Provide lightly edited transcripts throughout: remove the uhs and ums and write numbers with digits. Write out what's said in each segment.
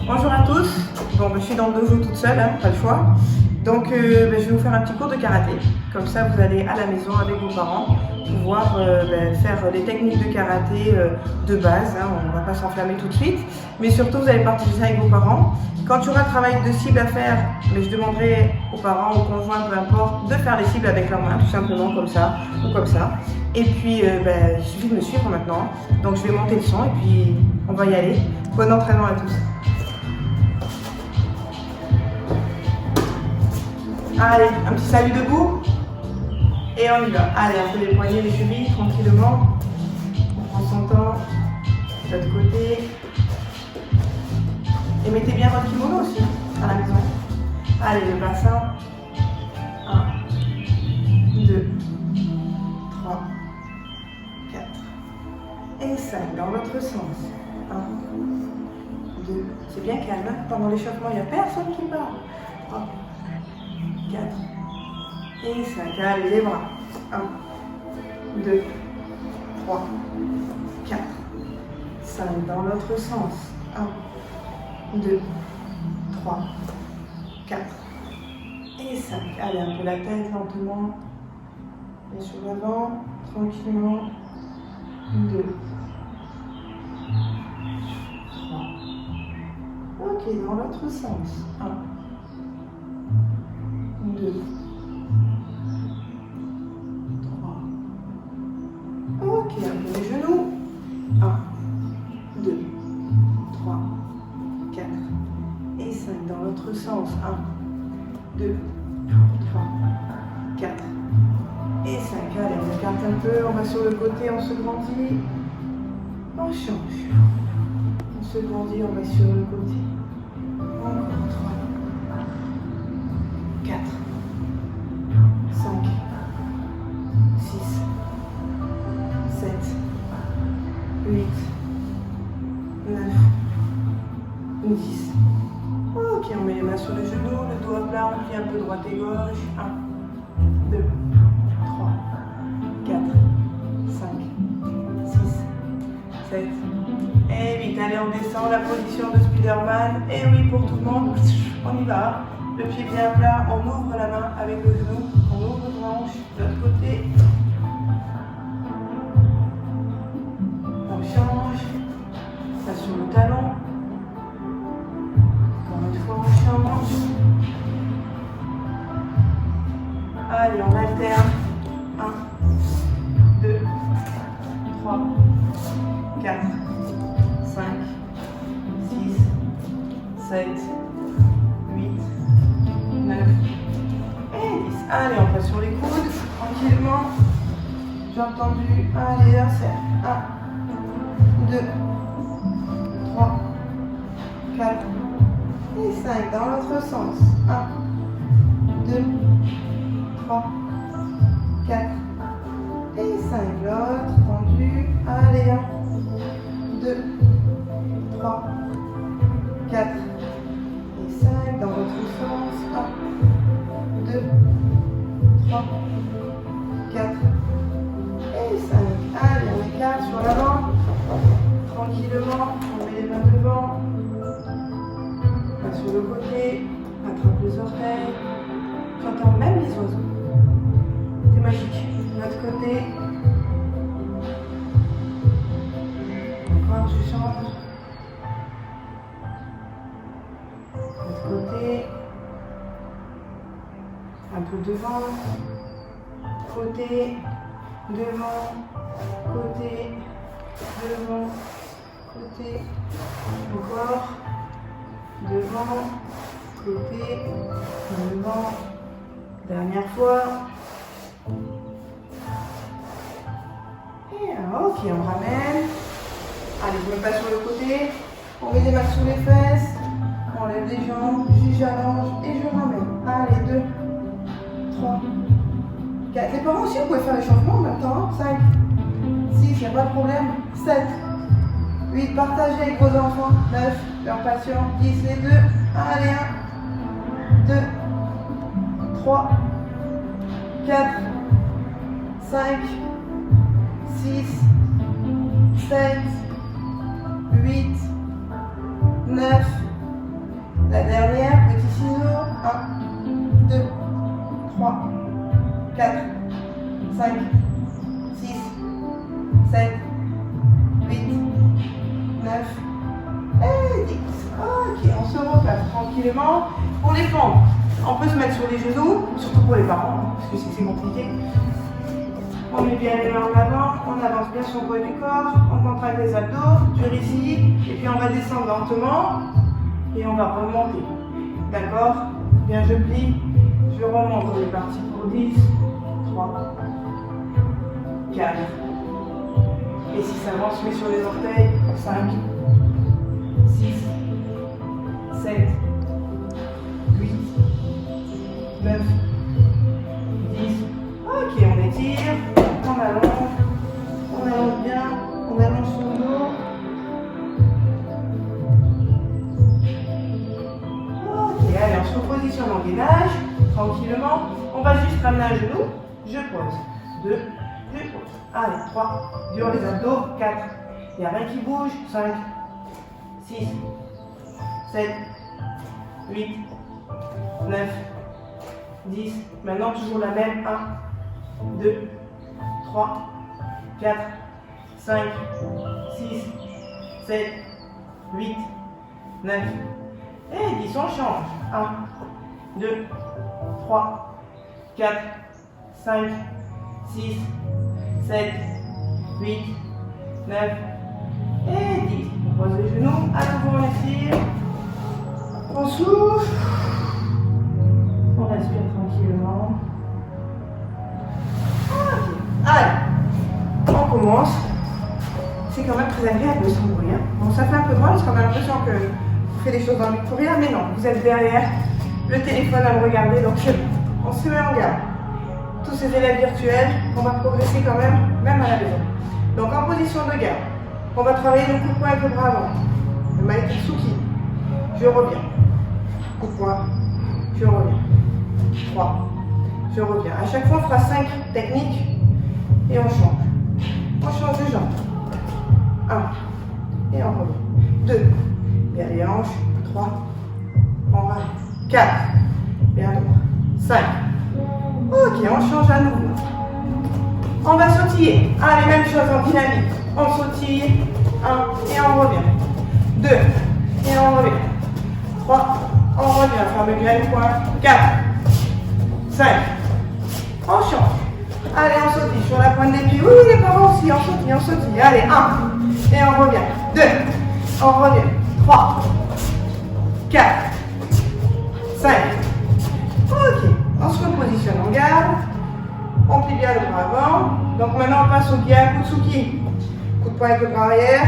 Bonjour à tous. Bon, je suis dans le dojo toute seule, hein, pas le choix. Donc, je vais vous faire un petit cours de karaté. Comme ça, vous allez à la maison avec vos parents pouvoir faire les techniques de karaté de base. Hein, on ne va pas s'enflammer tout de suite. Mais surtout, vous allez partager ça avec vos parents. Quand il y aura un travail de cible à faire, je demanderai aux parents, aux conjoints, peu importe, de faire les cibles avec leurs mains, tout simplement comme ça ou comme ça. Et puis, il suffit de me suivre maintenant. Donc, je vais monter le son et puis on va y aller. Bon entraînement à tous. Allez, un petit salut debout. Et on y va. Allez, un peu les poignets, les chevilles, tranquillement. On prend son temps. De l'autre côté. Et mettez bien votre kimono aussi, à la maison. Allez, le bassin. 1, 2, 3, 4. Et 5, dans l'autre sens. 1, 2. C'est bien calme. Hein. Pendant l'échauffement, il n'y a personne qui parle. 3, 4 et 5. Allez, les bras. 1, 2, 3, 4, 5. Dans l'autre sens. 1, 2, 3, 4 et 5. Allez, un peu la tête lentement. Et sur l'avant, tranquillement. 2, 3. Ok, dans l'autre sens. 1, 2, 3. Ok, un peu les genoux. 1, 2, 3, 4 et 5. Dans l'autre sens. 1, 2, 3, 4 et 5. Allez, on écarte un peu. On va sur le côté, on se grandit. On change. On se grandit, on va sur le côté. Encore 3, 4, 5, 6, 7, 8, 9, 10. Ok, on met les mains sur les genoux, le dos à plat, on plie un peu droite et gauche. 1, 2, 3, 4, 5, 6, 7. Et 8. Allez, on descend la position de Spider-Man. Et oui, pour tout le monde, on y va. Le pied bien plat, on ouvre la main avec le genou, on ouvre le hanche, de l'autre côté. On change, ça sur le talon. Encore une fois, on change. Allez, on alterne. 1, 2, 3, 4, 5, 6, 7, 8, 9 et 10. Allez, on passe sur les coudes, tranquillement. J'ai entendu. Allez, un cercle. 1, 2, 3, 4 et 5. Dans l'autre sens. 1, 2, 3, 4 et 5. L'autre, tendu. Allez, 1, 2, 3, 4 et 5. Dans l'autre sens. 1, 2, 3, 4 et 5. Allez, on écarte sur l'avant. Tranquillement, on met les mains devant. Pas sur le côté. Attrape les orteils. J'entends même les oiseaux. C'est magique. De l'autre côté. Encore, je change. De l'autre côté. Un peu devant. Côté. Devant. Côté. Devant. Côté. Encore. Devant. Côté. Devant. Dernière fois. Et ok, on ramène. Allez, je me passe sur le côté. On met les mains sous les fesses. On lève les jambes. J'allonge et je ramène. Allez, 2, 3, 4. Les parents aussi, vous pouvez faire l'échauffement en même temps. 5, 6, il n'y a pas de problème. 7, 8, partagez avec vos enfants. 9, leur patient. 10, les deux. Allez, 1, 2, 3, 4, 5, 6, 7, 8, 9, 5, 6, 7, 8, 9 et 10. Ok, on se replace tranquillement. Pour les femmes, on peut se mettre sur les genoux, surtout pour les parents, parce que c'est compliqué. On met bien les mains en avant, on avance bien sur le poids du corps, on contracte les abdos, dure ici, et puis on va descendre lentement, et on va remonter. D'accord? Bien, je plie, je remonte, on est parti pour 10, 3, 4, et si ça avance, je mets sur les orteils, 5, 6, 7, 8, 9, 10. Ok, on étire, on allonge bien, on allonge son dos. Ok, allez, on se repositionne en gainage, tranquillement. On va juste ramener un genou, je pose. 2, je pose. Allez, 3, dure les abdos, 4. Il n'y a rien qui bouge, 5, 6, 7, 8, 9, 10. Maintenant, toujours la même. 1, 2, 3, 4, 5, 6, 7, 8, 9. Et 10, on change. 1, 2, 3, 4, 5, 6, 7, 8, 9 et 10. On pose les genoux, à nouveau on étire. On souffle. On respire tranquillement. Ok. Allez, on commence. C'est quand même très agréable sans bruit. Bon, ça fait un peu drôle parce qu'on a l'impression que vous faites des choses dans le micro, mais non, vous êtes derrière le téléphone à me regarder, donc c'est bon. On se met en garde. Tous ces élèves virtuels, on va progresser quand même à la maison. Donc en position de garde, on va travailler le coup de poing avec le bras avant. Le Maekitsuki. Je reviens. Coup de poing. Je reviens. 3. Je reviens. À chaque fois, on fera 5 techniques et on change. On change de jambe. 1. Et on revient. 2. Bien les hanches. 3. On va. 4. Bien droit. 5. Ok, on change à nouveau. On va sautiller. Allez, même chose en dynamique. On sautille. 1 et on revient. 2 et on revient. 3, on revient. Fermez bien le poing. 4, 5. On change. Allez, on sautille sur la pointe des pieds. Oui, les parents aussi, on sautille, on sautille. Allez, 1 et on revient. 2, on revient. 3, 4, 5. Ok, on se repositionne en garde. On plie bien le bras avant. Donc maintenant, on passe au Gyakutsuki. Coup de poing avec le bras arrière,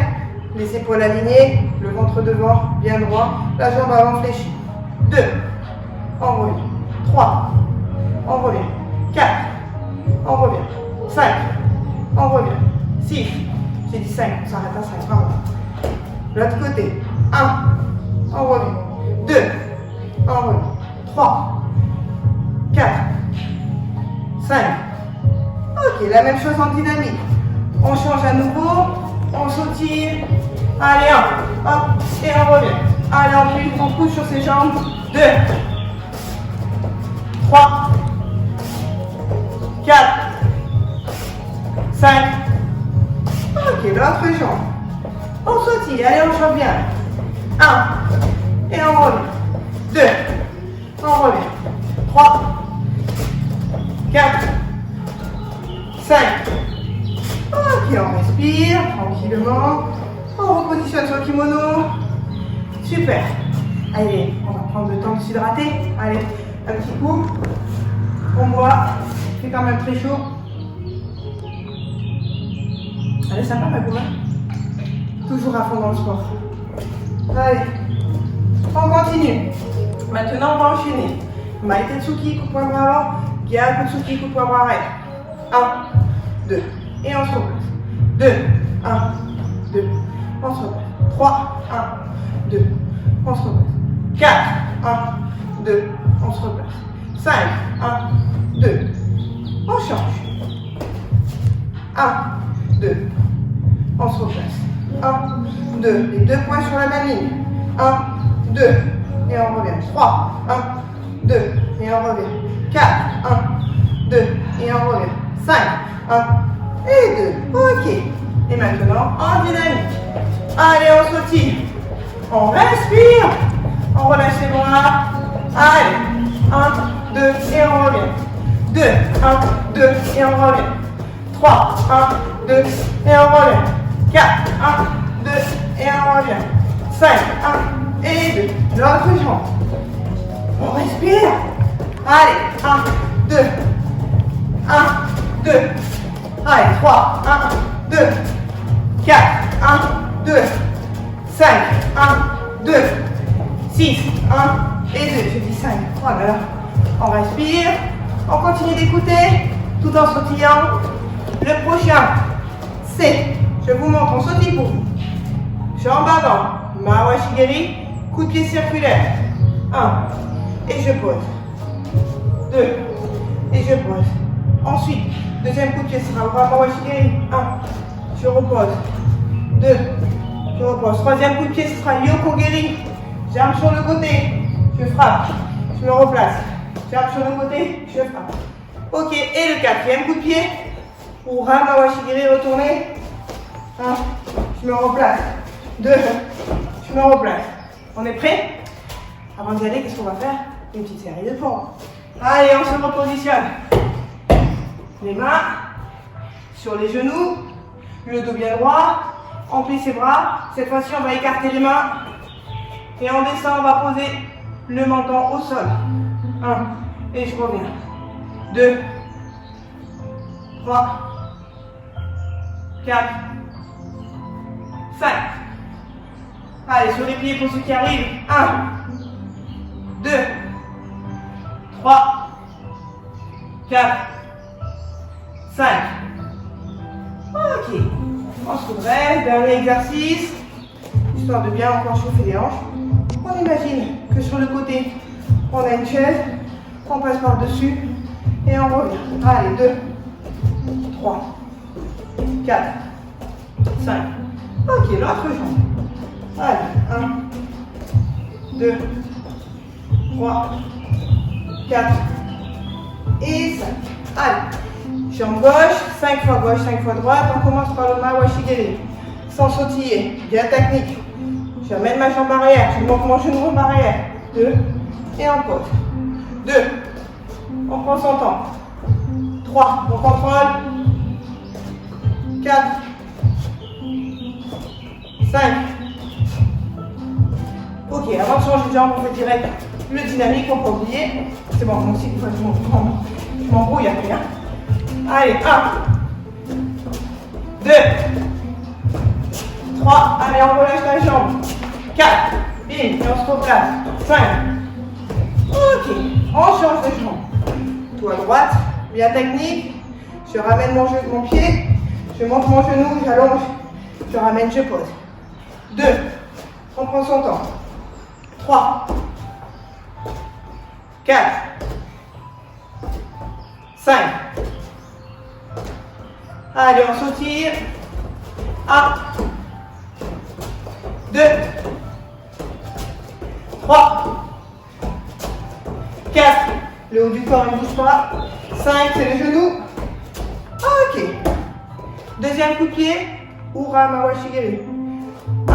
les épaules alignées, le ventre devant, bien droit, la jambe avant fléchie. 2, on revient. 3, on revient. 4, on revient. 5, on revient. 6, j'ai dit 5, on s'arrête à 5, pardon. L'autre côté. 1, on revient. 2, on revient. 3, 4, 5. Ok, la même chose en dynamique. On change à nouveau, on sautille. Allez, 1, hop, et on revient. Allez, on pousse sur ses jambes. 2, 3, 4, 5. Ok, l'autre jambe. On sautille, allez, on change bien. 1, et on revient. 2, on revient. 3, 4, 5. Ok, on respire tranquillement. On repositionne son kimono. Super. Allez, on va prendre le temps de s'hydrater. Allez, un petit coup. On boit. Il fait quand même très chaud. Allez, ça va, ma gomme. Toujours à fond dans le sport. Allez, on continue. Maintenant, on va enchaîner. Maekitsuki, coup de poing bras avant. Gyakutsuki, coup de poing bras arrière. 1, 2. Et on se replace. 2, 1, 2. On se replace. 3, 1, 2. On se replace. 4, 1, 2. On se replace. 5, 1, 2. On change. 1, 2. On se replace. 1, 2. Les deux points sur la même ligne. 1, 2. Et on revient. 3, 1, 2. Et on revient. 4, 1, 2. Et on revient. 5. 1 et 2. Ok. Et maintenant, en dynamique. Allez, on sautille. On respire. On relâche les bras. Allez. 1, 2 et on revient. 2, 1, 2 et on revient. 3, 1, 2 et on revient. 4, 1, 2 et on revient. 5, 1 et 2. L'autre jambe. On respire. Allez, 1, 2. 1, 2. Allez, 3, 1, 2. 4, 1, 2. 5, 1, 2. 6, 1 et 2. Je dis 5. Voilà. On respire. On continue d'écouter tout en sautillant. Le prochain, c'est, je vous montre, on sautille pour vous. Jambe avant, Mawashigiri, coup de pied circulaire. 1, et je pose. 2, et je pose. Ensuite, deuxième coup de pied sera Mawashigiri. 1, je repose. 2, je repose. Troisième coup de pied, ce sera Yokogiri. J'arme sur le côté, je frappe, je me replace. J'arme sur le côté, je frappe. Ok, et le quatrième coup de pied, pour Mawashigiri, retourner. 1, je me replace. 2, je me replace. On est prêt? Avant d'y aller, qu'est-ce qu'on va faire? Une petite série de pompes. Allez, on se repositionne. Les mains sur les genoux, le dos bien droit, on plie ses bras. Cette fois-ci, on va écarter les mains. Et en descend, on va poser le menton au sol. 1, et je reviens. 2, 3, 4, 5. Allez, sur les pieds pour ceux qui arrivent. 1, 2, 3, 4, 5. Ok. On se redresse, dernier exercice. Histoire de bien encore chauffer les hanches. On imagine que sur le côté, on a une chaise. On passe par-dessus et on revient. Allez, 2, 3, 4, 5. Ok, l'autre jambe. Allez, 1, 2, 3, 4 et 5. Allez, jambe gauche, 5 fois gauche, 5 fois droite. On commence par le Mawashigiri. Sans sautiller, bien technique. J'amène ma jambe arrière, je monte mon genou en arrière. 2, et on pose. 2, on prend son temps. 3, on contrôle. 4, 5. Ok, avant de changer de jambe, on fait direct le dynamique, on peut oublier. C'est bon, moi aussi, je m'embrouille après. Hein. Allez, 1, 2, 3, allez, on relâche la jambe. 4, bim, et on se replace. 5. Ok, on change de jambe. Tout à droite, bien technique. Je ramène mon pied, je monte mon genou, j'allonge, je ramène, je pose. 2, on prend son temps. 3, 4, 5. Allez, on sautille. 1, 2, 3, 4. Le haut du corps ne bouge pas. 5, c'est les genoux. Ok. Deuxième coup de pied. Ura Mawashigiri. 1.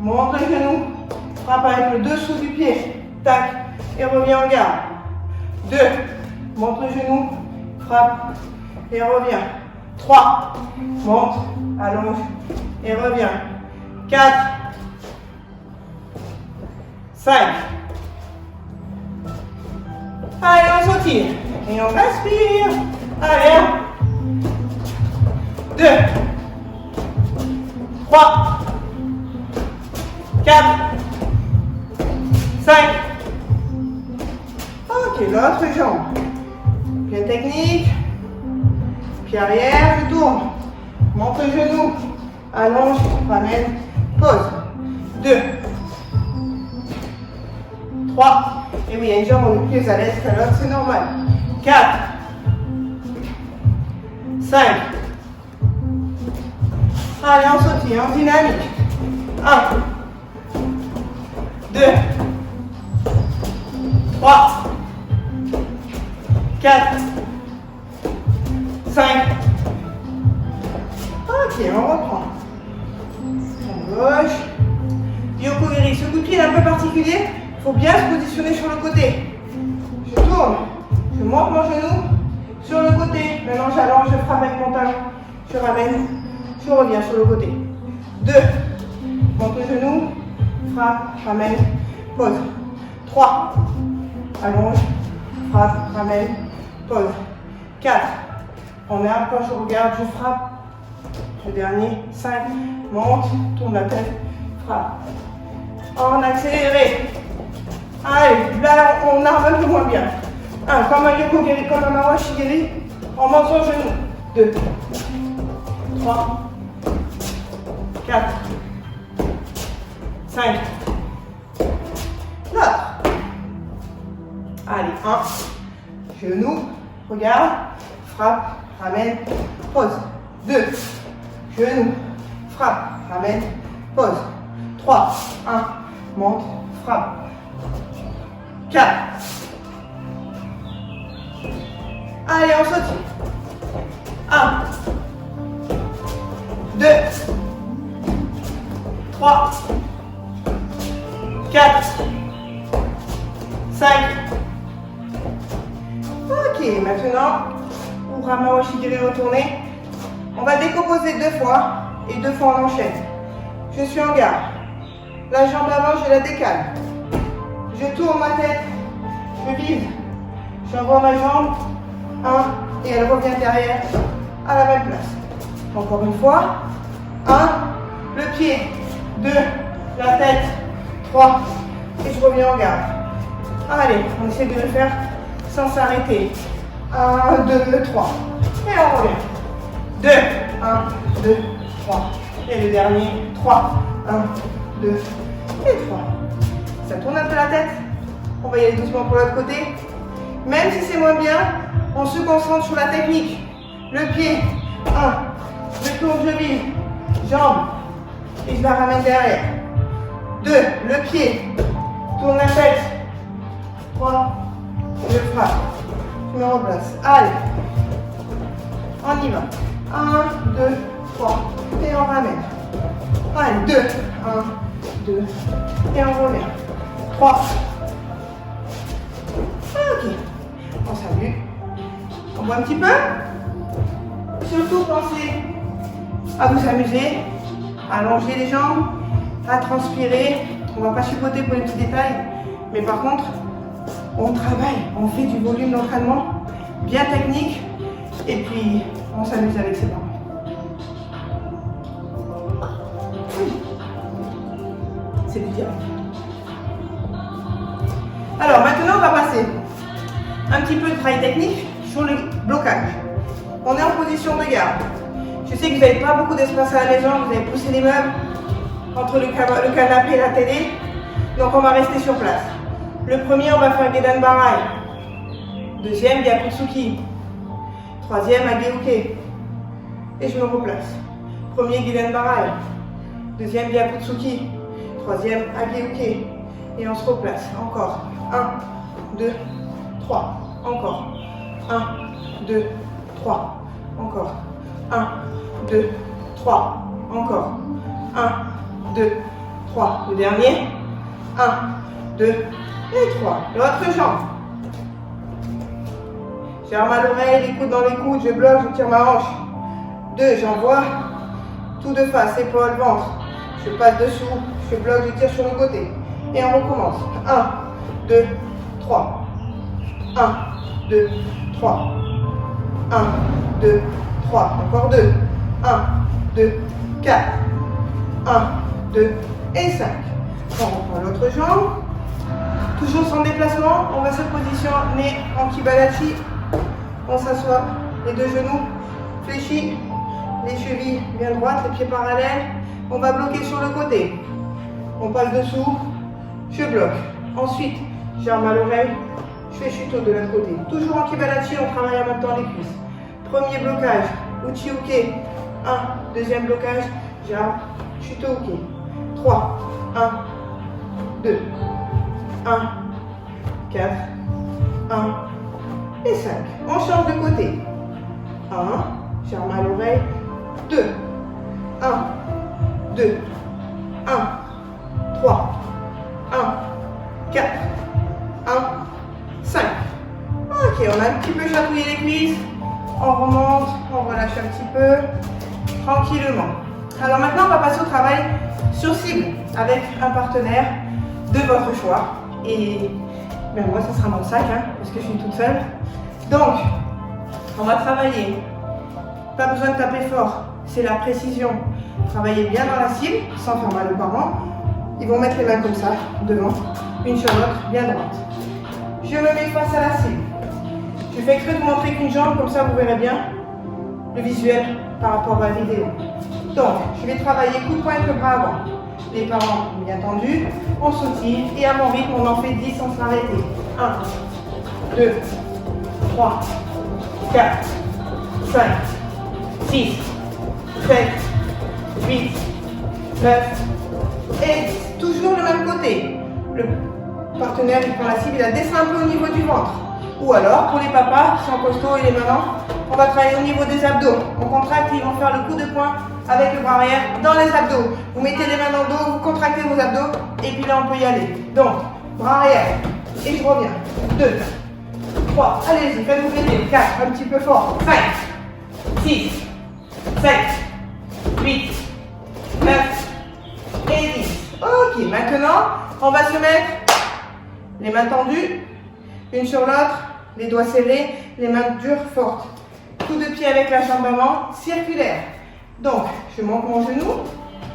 Monte le genou. Frappe avec le dessous du pied. Tac. Et reviens en garde. 2. Monte le genou. Frappe. Et reviens. 3. Monte. Allonge. Et reviens. 4. 5. Allez, on sautille. Et on respire. Allez, 1, 2, 3, 4, 5. Ok, l'autre jambe. Pied technique. Pied arrière, je tourne. Monte le genou. Allonge, ramène, pose. 2, 3. Et oui, il y a une jambe, on est plus à l'aise que l'autre, c'est normal. 4, 5. Allez, on sautille, en dynamique. 1, 2, 3, 4, 5. Ok, on reprend. À gauche. Yoko-giri. Ce coup de pied est un peu particulier. Il faut bien se positionner sur le côté. Je tourne. Je monte mon genou sur le côté. Maintenant, j'allonge, je frappe avec mon talon. Je ramène. Je reviens sur le côté. 2. Monte le genou. Frappe, ramène, pose. 3. Allonge, frappe, ramène, pose. 4. On est un quand je regarde, je frappe. Le dernier. 5. Monte, tourne la tête, frappe. En accéléré. Allez, là on arme un peu moins bien. 1. Comme un yoko-giri, comme un mawashi-giri. On monte son genou. 2. 3. 4. 5. L'autre. Allez, 1. Genou. Regarde. Frappe. Ramène. Pose. 2. Genou. Frappe. Ramène. Pose. 3. 1. Monte. Frappe. 4. Allez, on saute. 1. 2. 3. 4. 5. Ok, maintenant, pour un mawashi-giri retourné, on va décomposer 2 fois et 2 fois on enchaîne. Je suis en garde. La jambe avant, je la décale. Je tourne ma tête. Je vise. J'envoie ma jambe. 1 et elle revient derrière à la même place. Encore une fois. 1, le pied. 2, la tête. 3 et je reviens en garde. Allez, on essaie de le faire sans s'arrêter. 1, 2, 3. Et on revient. 2, 1, 2, 3. Et le dernier, 3. 1, 2 et 3. Ça tourne un peu la tête. On va y aller doucement pour l'autre côté. Même si c'est moins bien, on se concentre sur la technique. Le pied. 1. Je tourne, je vise. Jambe. Et je la ramène derrière. 2. Le pied. Tourne la tête. 3. Je frappe. Je me replace. Allez. On y va. 1, 2, 3. Et on ramène. Allez. 2. 1, 2. Et on revient. 3. Ok. On s'amuse. On boit un petit peu. Surtout pensez à vous amuser, à allonger les jambes, à transpirer. On ne va pas chipoter pour les petits détails. Mais par contre, on travaille, on fait du volume d'entraînement bien technique. Et puis, on s'amuse avec ses parents. C'est du direct. Alors maintenant, on va passer un petit peu de travail technique sur le blocage. On est en position de garde. Je sais que vous n'avez pas beaucoup d'espace à la maison, vous avez poussé les meubles entre le canapé et la télé. Donc on va rester sur place. Le premier, on va faire Gedan Barai. Deuxième, Gyakutsuki. Troisième, Ageuke. Et je me replace. Premier, Gedan Barai. Deuxième, Gyakutsuki. Troisième, Ageuke. Et on se replace. Encore. 1, 2, 3. Encore. 1, 2, 3. Encore. 1, 2, 3. Encore. 1, 2, 3. Le dernier. 1, 2 et 3. L'autre jambe. J'arme à l'oreille, les coudes dans les coudes, je bloque, je tire ma hanche. 2, j'envoie. Tout de face, épaule, ventre. Je passe dessous, je bloque, je tire sur le côté. Et on recommence. 1, 2, 3. 1, 2, 3. 1, 2, 3. Encore 2. 1, 2, 4. 1, 2 et 5. On reprend l'autre jambe. Toujours sans déplacement, on va se positionner en Kibalachi. On s'assoit, les deux genoux fléchis, les chevilles bien droites, les pieds parallèles. On va bloquer sur le côté. On passe dessous, je bloque. Ensuite, j'arme à l'oreille, je fais chuto de l'autre côté. Toujours en Kibalachi, on travaille en même temps les cuisses. Premier blocage, Uchi-uke. 1, deuxième blocage, j'arme, chuto-uke. 3, 1, 2, 1, 4, 1 et 5. On change de côté. 1, j'ai mal à l'oreille. 2, 1, 2, 1, 3, 1, 4, 1, 5. Ok, on a un petit peu chatouillé les cuisses. On remonte, on relâche un petit peu, tranquillement. Alors maintenant, on va passer au travail sur cible avec un partenaire de votre choix. Et ben moi, ça sera mon sac, hein, parce que je suis toute seule. Donc, on va travailler. Pas besoin de taper fort, c'est la précision. Travaillez bien dans la cible, sans faire mal aux parents. Ils vont mettre les mains comme ça, devant, une sur l'autre, bien droite. Je me mets face à la cible. Je fais exprès de vous montrer qu'une jambe, comme ça vous verrez bien le visuel par rapport à la vidéo. Donc, je vais travailler coup de poing avec le bras avant. Les parents bien tendus, on sautille et à mon rythme, on en fait 10 sans s'arrêter. 1, 2, 3, 4, 5, 6, 7, 8, 9 et toujours le même côté. Le partenaire il prend la cible, il la descend un peu au niveau du ventre. Ou alors, pour les papas qui sont costauds et les mamans, on va travailler au niveau des abdos. On contracte et ils vont faire le coup de poing avec le bras arrière dans les abdos. Vous mettez les mains dans le dos, vous contractez vos abdos et puis là on peut y aller. Donc, bras arrière et je reviens. 2, 3, allez-y, faites-vous plaisir. 4, un petit peu fort. 5, 6, 7, 8, 9 et 10. Ok, maintenant, on va se mettre les mains tendues, une sur l'autre, les doigts serrés, les mains dures, fortes. Coup de pied avec la jambe avant, circulaire. Donc, je monte mon genou.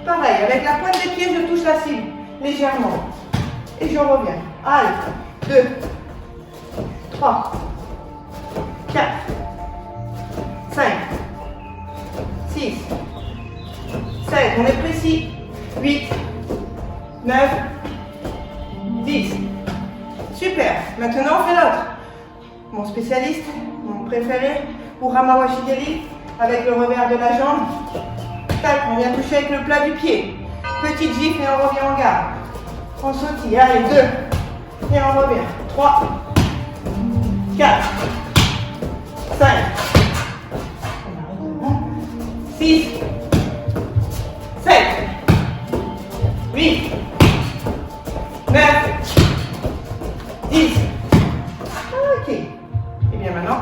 Pareil, avec la pointe des pieds, je touche la cible, légèrement. Et je reviens. Allez, 2, 3, 4, 5, 6, 7, on est précis. 8, 9, 10. Super. Maintenant, on fait l'autre. Mon spécialiste, mon préféré, Urama Washigiri, avec le revers de la jambe. Tac, on vient toucher avec le plat du pied. Petite gifle et on revient en garde. On sautille. Allez, 2. Et on revient. 3, 4, 5, 6, 7, 8, 9, 10. Ok. Et bien maintenant,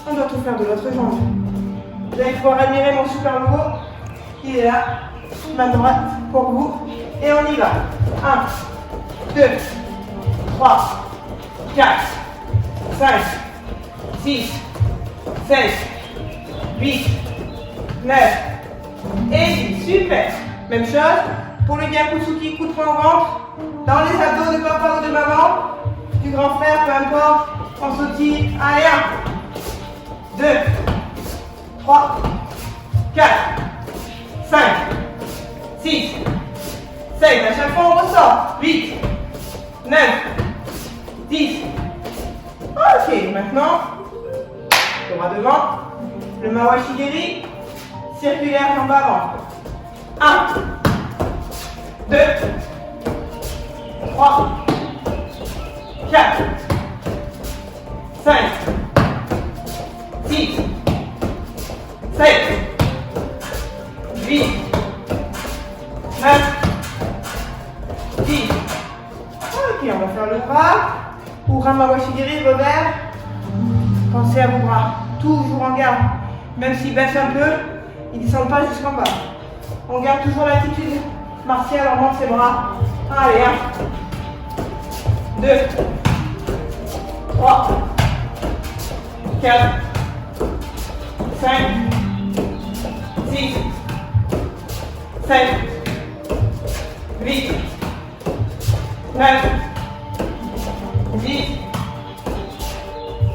on doit tout faire de l'autre jambe. Vous allez pouvoir admirer mon super logo. Il est là, main droite pour vous. Et on y va. 1, 2, 3, 4, 5, 6, 7, 8, 9 et 10. Super. Même chose pour le Gyakusuki, coup de poing au ventre. Dans les abdos de papa ou de maman, du grand frère, peu importe. On sautille. Allez, 1, 2, 3, 4, 5, 6, 7. À chaque fois, on ressort. 8, 9, 10. Ok, maintenant, le bras devant. Le Mawashigiri, circulaire jambe avant. 1, 2, 3, 4, 5, 6, 7, 8, 9, 10. Ok, on va faire le bras. Urama Washigiri, revers. Pensez à vos bras, toujours en garde. Même s'ils baissent un peu, ils ne descendent pas jusqu'en bas. On garde toujours l'attitude martiale, on monte ses bras. Allez, 1, 2, 3, 4, 5, 6, 7, 8, 9, 10.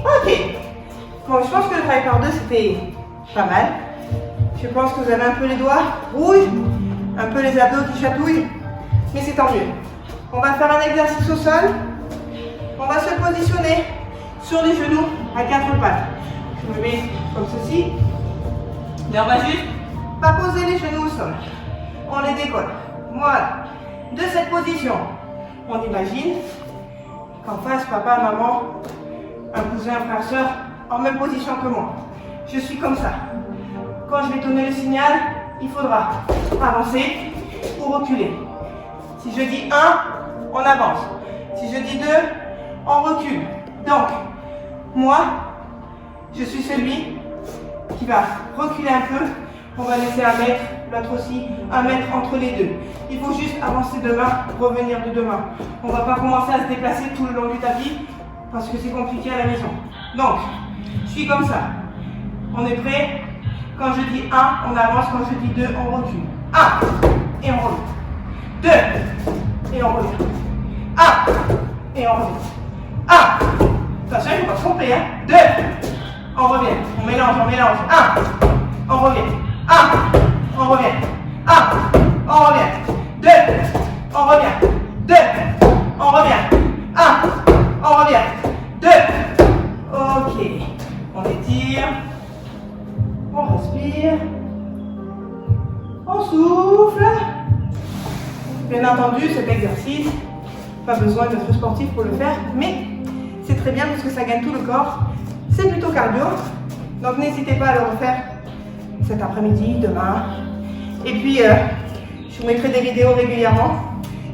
Ok. Bon, je pense que le travail par deux, c'était pas mal. Je pense que vous avez un peu les doigts rouges, un peu les abdos qui chatouillent, mais c'est tant mieux. On va faire un exercice au sol. On va se positionner sur les genoux à 4 pattes. Je me mets comme ceci. Mais on va juste pas poser les genoux au sol. On les décolle. Voilà. De cette position, on imagine qu'en face, papa, maman, un cousin, un frère, soeur, en même position que moi. je suis comme ça. Quand je vais donner le signal, il faudra avancer ou reculer. Si je dis 1, on avance. Si je dis 2, on recule. Donc, moi, je suis celui qui va reculer un peu. On va laisser 1 mètre, l'autre aussi, 1 mètre entre les deux. Il faut juste avancer de main, revenir de 2 mains. On ne va pas commencer à se déplacer tout le long du tapis parce que c'est compliqué à la maison. Donc, je suis comme ça. On est prêt? Quand je dis 1, on avance. Quand je dis 2, on recule. 1 et on revient. 2 et on revient. 1 et on revient. 1. Attention, il ne faut pas se tromper. 2. On revient. On mélange, on mélange. 1. On revient. 1. On revient. 1. On revient. 2. On revient. 2. On revient. 1. On revient. 2. Ok. On étire. On respire. On souffle. Bien entendu, cet exercice, pas besoin d'être sportif pour le faire, mais c'est très bien parce que ça gagne tout le corps. C'est plutôt cardio. Donc n'hésitez pas à le refaire cet après-midi, demain. Et puis, je vous mettrai des vidéos régulièrement.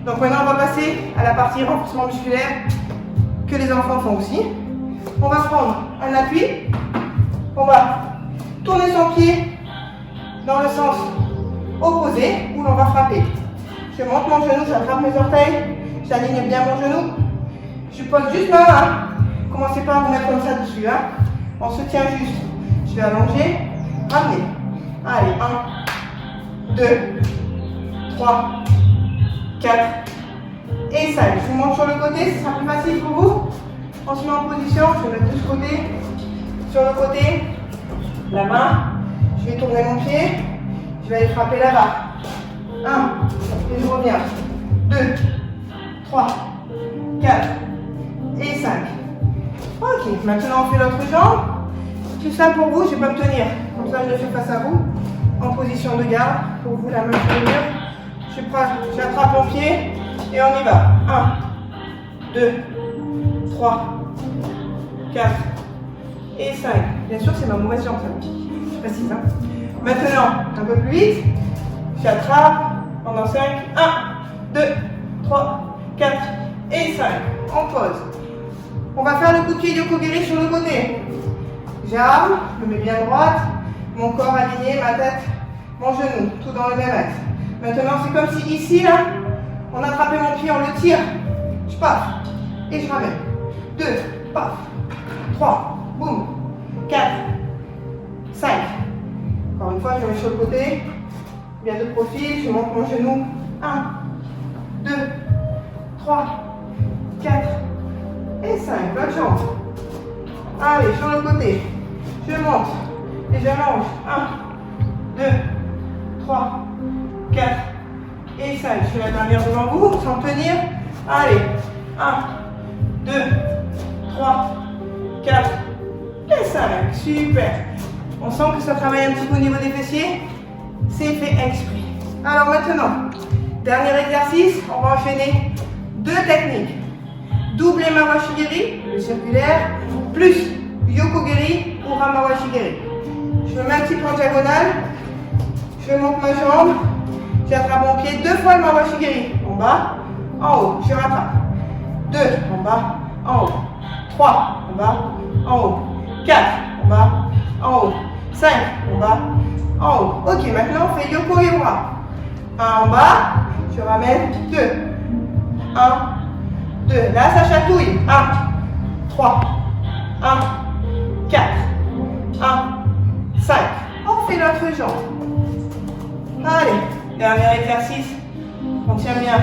Donc maintenant, on va passer à la partie renforcement musculaire que les enfants font aussi. On va prendre un appui. On va tourner son pied dans le sens opposé où l'on va frapper. Je monte mon genou, j'attrape mes orteils, j'aligne bien mon genou. Je pose juste ma main. Commencez pas à vous mettre comme ça dessus. On se tient juste. Je vais allonger, ramener. Allez, 1, 2, 3, 4 et 5. Je vous montre sur le côté, ce sera plus facile pour vous. On se met en position, je vais mettre de ce côté. Sur le côté, la main. Je vais tourner mon pied. Je vais aller frapper là-bas. 1, et je reviens. 2, 3, 4 et 5. Ok, maintenant on fait l'autre jambe. Tout ça pour vous, je ne vais pas me tenir. Comme ça, je le fais face à vous, en position de garde. Pour vous, la main sur le mur. J'attrape mon pied et on y va. 1, 2, 3, 4 et 5. Bien sûr, c'est ma mauvaise jambe, ça. Je précise. Maintenant, un peu plus vite. J'attrape pendant 5. 1, 2, 3, 4 et 5. On pose. On va faire le coup de pied Yoko-Geri sur le côté. J'arme, je me mets bien droite, mon corps aligné, ma tête, mon genou, tout dans le même axe. Maintenant, c'est comme si ici, là, on attrapait mon pied, on le tire. Je paf, et je ramène. 2, paf, 3, boum, 4, 5. Encore une fois, je mets sur le côté, bien de profil, je monte mon genou. 1, 2, 3, 4 et 5. L'autre jambe. Allez, sur le côté. Je monte et j'allonge. 1, 2, 3, 4 et 5. Je fais la dernière devant vous, sans tenir. Allez. 1, 2, 3, 4 et 5. Super. On sent que ça travaille un petit peu au niveau des fessiers. C'est fait exprès. Alors maintenant, dernier exercice, on va enchaîner 2 techniques. Double Mawashi-Geri, le circulaire, plus Yoko-Geri ou Hamawashi-Geri. Je me mets un petit peu en diagonale, je monte ma jambe, j'attrape mon pied 2 fois le Mawashi-Geri. En bas, en haut, je rattrape. 2, en bas, en haut. 3, en bas, en haut. 4, en bas, en haut. 5, en bas, en haut. Ok, maintenant on fait Yoko et Ura. 1 en bas, je ramène 2. 1, 2. Là, ça chatouille. 1, 3, 1, 4, 1, 5. On fait l'autre jambe. Allez, dernier exercice. On tient bien.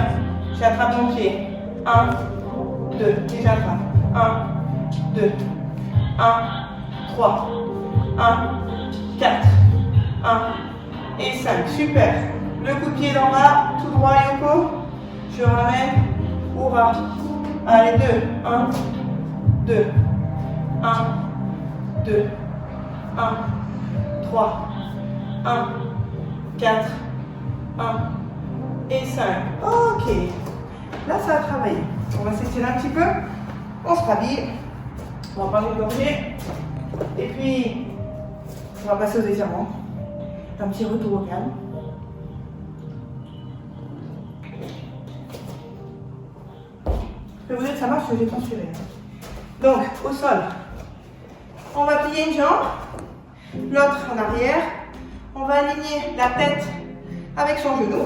J'attrape mon pied. 1, 2. Et j'attrape. 1, 2, 1, 3, 1, 4, 1 et 5. Super. Le coup de pied d'en bas, tout droit Yoko. Je ramène. Ura. Allez, 2. 1, 2. 1, 2. 1, 3. 1, 4. 1 et 5. Ok. Là, ça a travaillé. On va s'étirer un petit peu. On se rhabille. On va prendre une gorgée. Et puis, On va passer aux étirements. Un petit retour au calme. Je vais vous dire que ça marche, que j'ai transpiré. Donc, au sol, on va plier une jambe, l'autre en arrière. On va aligner la tête avec son genou.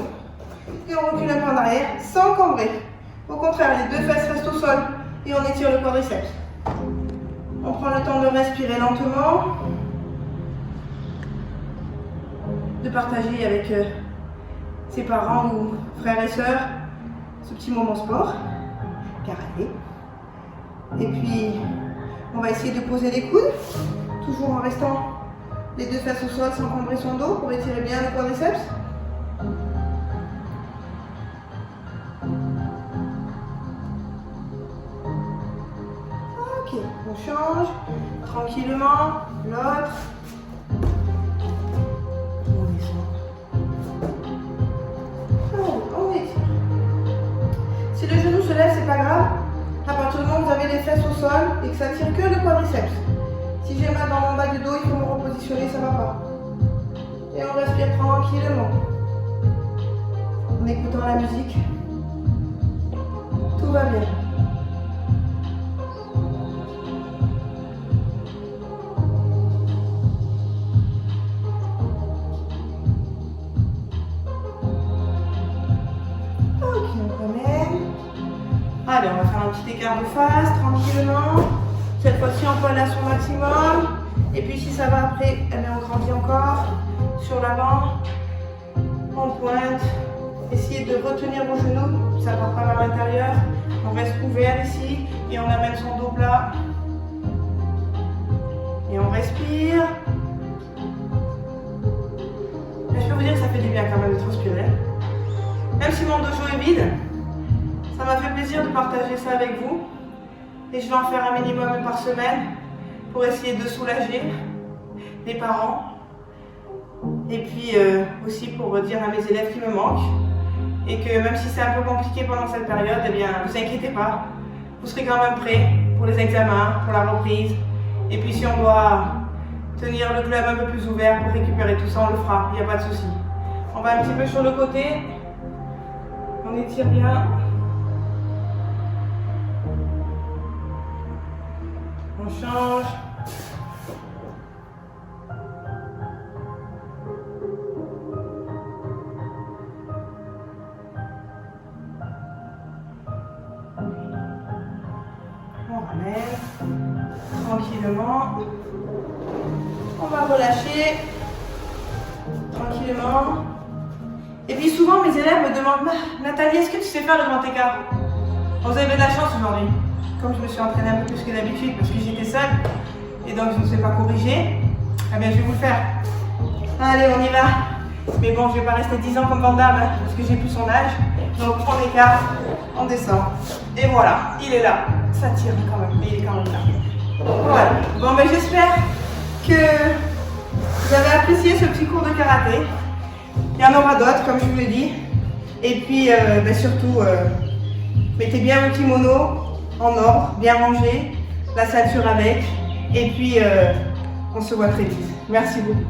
Et on recule un peu en arrière sans cambrer. Au contraire, les deux fesses restent au sol et on étire le quadriceps. On prend le temps de respirer lentement, de partager avec ses parents ou frères et sœurs ce petit moment sport, karaté. Et puis, on va essayer de poser les coudes, toujours en restant les deux fesses au sol sans cambrer son dos pour étirer bien le quadriceps. Ok, on change tranquillement, l'autre. On descend. On étire. Si le genou se lève, c'est pas grave. À partir du moment où vous avez les fesses au sol et que ça tire que le quadriceps. Si j'ai mal dans mon bas du dos, il faut me repositionner, ça va pas. Et on respire tranquillement. En écoutant la musique. Tout va bien. Ok, on ramène. Allez, on va faire un petit écart de face, tranquillement. Cette fois-ci, on peut aller à son maximum. Et puis, si ça va après, eh bien, on grandit encore. Sur l'avant, on pointe. Essayez de retenir vos genoux, ça ne part pas vers l'intérieur. On reste ouvert ici et on amène son dos plat. Et on respire. Et je peux vous dire que ça fait du bien quand même de transpirer. Même si mon dojo est vide, ça m'a fait plaisir de partager ça avec vous. Et je vais en faire un minimum par semaine pour essayer de soulager les parents. Et puis aussi pour dire à mes élèves qui me manquent. Et que même si c'est un peu compliqué pendant cette période, eh bien, ne vous inquiétez pas. Vous serez quand même prêts pour les examens, pour la reprise. Et puis si on doit tenir le club un peu plus ouvert pour récupérer tout ça, on le fera, il n'y a pas de souci. On va un petit peu sur le côté. On étire bien. On change. On ramène tranquillement. On va relâcher tranquillement. Et puis souvent mes élèves me demandent Nathalie, est-ce que tu sais faire le grand écart? Vous avez de la chance aujourd'hui. Comme je me suis entraînée un peu plus que d'habitude parce que j'étais seule et donc je ne sais pas corriger, eh bien je vais vous le faire. Allez, on y va. Mais bon, je ne vais pas rester 10 ans comme Van Damme hein, parce que j'ai plus son âge. Donc on écarte, on descend. Et voilà, il est là. Ça tire quand même, mais il est quand même là. Voilà. Bon, ben j'espère que vous avez apprécié ce petit cours de karaté. Il y en aura d'autres, comme je vous l'ai dit. Et puis, ben surtout, mettez bien le kimono en ordre, bien rangé, la ceinture avec. Et puis, on se voit très vite. Merci beaucoup.